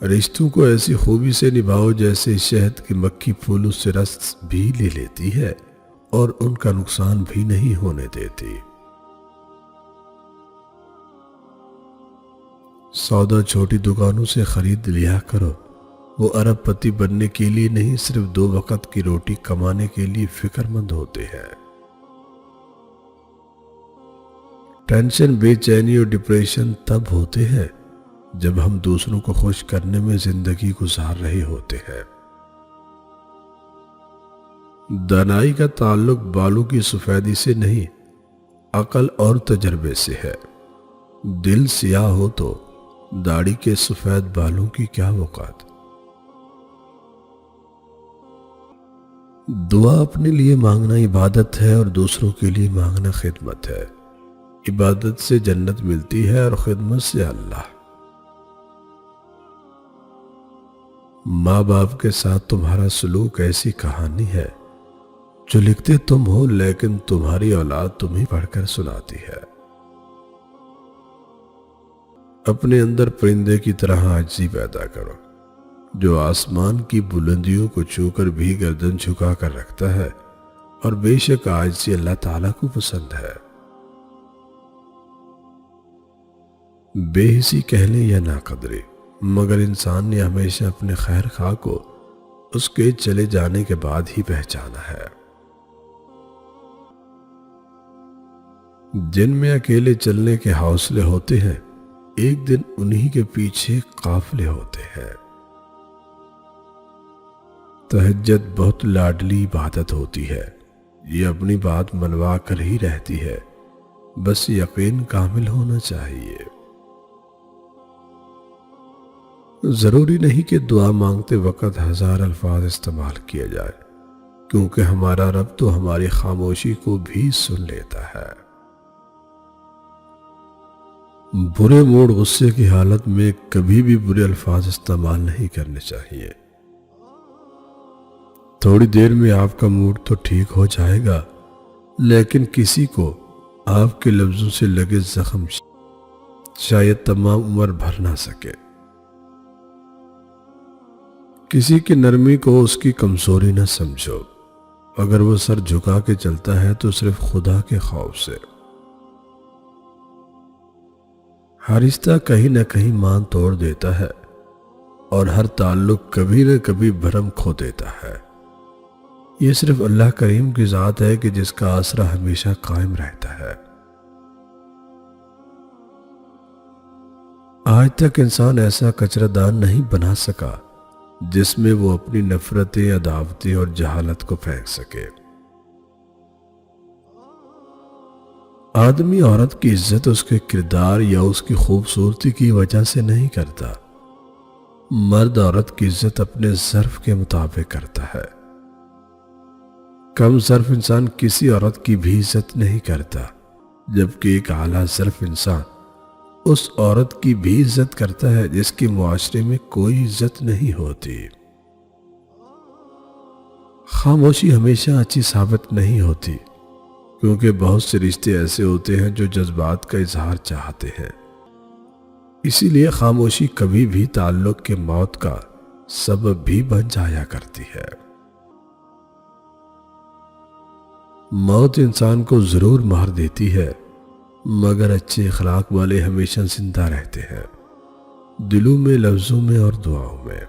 رشتوں کو ایسی خوبی سے نبھاؤ جیسے شہد کی مکھی پھولوں سے رس بھی لے لیتی ہے اور ان کا نقصان بھی نہیں ہونے دیتی۔ سودا چھوٹی دکانوں سے خرید لیا کرو، وہ ارب پتی بننے کے لیے نہیں، صرف 2 وقت کی روٹی کمانے کے لیے فکر مند ہوتے ہیں۔ ٹینشن، بے چینی اور ڈپریشن تب ہوتے ہیں جب ہم دوسروں کو خوش کرنے میں زندگی گزار رہے ہوتے ہیں۔ دانائی کا تعلق بالوں کی سفیدی سے نہیں، عقل اور تجربے سے ہے۔ دل سیاہ ہو تو داڑھی کے سفید بالوں کی کیا وقت۔ دعا اپنے لیے مانگنا عبادت ہے اور دوسروں کے لیے مانگنا خدمت ہے۔ عبادت سے جنت ملتی ہے اور خدمت سے اللہ۔ ماں باپ کے ساتھ تمہارا سلوک ایسی کہانی ہے جو لکھتے تم ہو لیکن تمہاری اولاد تمہیں پڑھ کر سناتی ہے۔ اپنے اندر پرندے کی طرح عاجزی پیدا کرو جو آسمان کی بلندیوں کو چھو کر بھی گردن جھکا کر رکھتا ہے، اور بے شک عاجزی اللہ تعالیٰ کو پسند ہے۔ بے حسی کہہ لیں یا ناقدری، مگر انسان نے ہمیشہ اپنے خیر خواہ کو اس کے چلے جانے کے بعد ہی پہچانا ہے۔ جن میں اکیلے چلنے کے حوصلے ہوتے ہیں، ایک دن انہی کے پیچھے قافلے ہوتے ہیں۔ تہجد بہت لاڈلی عبادت ہوتی ہے، یہ اپنی بات منوا کر ہی رہتی ہے، بس یقین کامل ہونا چاہیے۔ ضروری نہیں کہ دعا مانگتے وقت 1000 الفاظ استعمال کیا جائے، کیونکہ ہمارا رب تو ہماری خاموشی کو بھی سن لیتا ہے۔ برے موڈ، غصے کی حالت میں کبھی بھی برے الفاظ استعمال نہیں کرنے چاہیے۔ تھوڑی دیر میں آپ کا موڈ تو ٹھیک ہو جائے گا، لیکن کسی کو آپ کے لفظوں سے لگے زخم شاید تمام عمر بھر نہ سکے۔ کسی کی نرمی کو اس کی کمزوری نہ سمجھو، اگر وہ سر جھکا کے چلتا ہے تو صرف خدا کے خوف سے۔ ہر رشتہ کہیں نہ کہیں مان توڑ دیتا ہے، اور ہر تعلق کبھی نہ کبھی بھرم کھو دیتا ہے۔ یہ صرف اللہ کریم کی ذات ہے کہ جس کا آسرا ہمیشہ قائم رہتا ہے۔ آج تک انسان ایسا کچرا دان نہیں بنا سکا جس میں وہ اپنی نفرتیں، عداوتیں اور جہالت کو پھینک سکے۔ آدمی عورت کی عزت اس کے کردار یا اس کی خوبصورتی کی وجہ سے نہیں کرتا، مرد عورت کی عزت اپنے ظرف کے مطابق کرتا ہے۔ کم ظرف انسان کسی عورت کی بھی عزت نہیں کرتا، جبکہ ایک اعلیٰ ظرف انسان اس عورت کی بھی عزت کرتا ہے جس کی معاشرے میں کوئی عزت نہیں ہوتی۔ خاموشی ہمیشہ اچھی ثابت نہیں ہوتی، کیونکہ بہت سے رشتے ایسے ہوتے ہیں جو جذبات کا اظہار چاہتے ہیں، اسی لیے خاموشی کبھی بھی تعلق کے موت کا سبب بھی بن جایا کرتی ہے۔ موت انسان کو ضرور مار دیتی ہے، مگر اچھے اخلاق والے ہمیشہ زندہ رہتے ہیں، دلوں میں، لفظوں میں اور دعاؤں میں۔